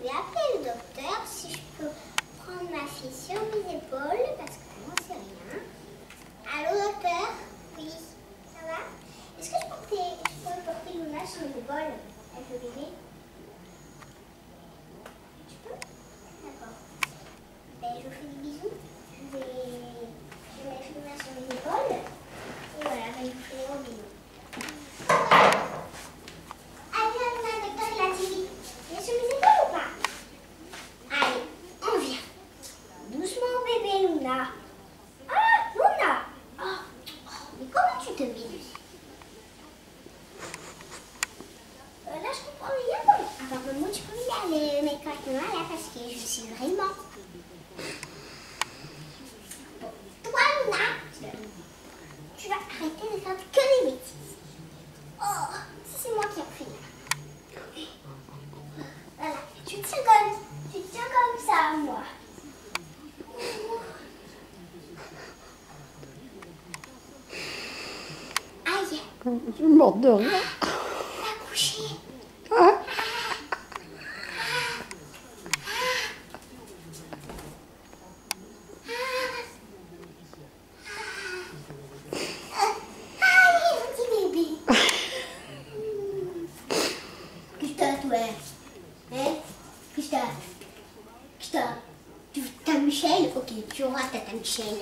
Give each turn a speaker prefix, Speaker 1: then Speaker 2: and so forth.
Speaker 1: vais appeler le docteur si je peux prendre ma fille sur mes épaules parce que moi c'est rien. Allô docteur? Oui, ça va? Est-ce que je peux porter Luna sur mes épaules avec le bébé? Tu peux? D'accord. Ben, je vous fais des bisous. Je vais mettre Luna sur mes épaules. Et voilà, ben, je vous fais des gros bisous. Allez, Luna, docteur, il a dit. Il est sur mes épaules ou pas? Allez, on vient. Doucement, bébé Luna. Ah, Luna. Mais comment tu te mets dessus? Là, je comprends rien. Alors, maman, tu peux y aller, mais quand même là, parce que je suis vraiment... Bon, toi, Luna, tu vas arrêter de faire que des bêtises. Oh, c'est moi qui ai pris là. Voilà, tu te tiens comme ça, moi. Aïe.
Speaker 2: Je suis morte de rire.
Speaker 1: T'as couché.
Speaker 2: Ah.
Speaker 1: Allez, petit bébé. Qu'est-ce que t'as, toi? Hein? Qu'est-ce que t'as? Qu'est-ce que t'as? Tu veux ta Michel? Ok, tu auras ta Michel.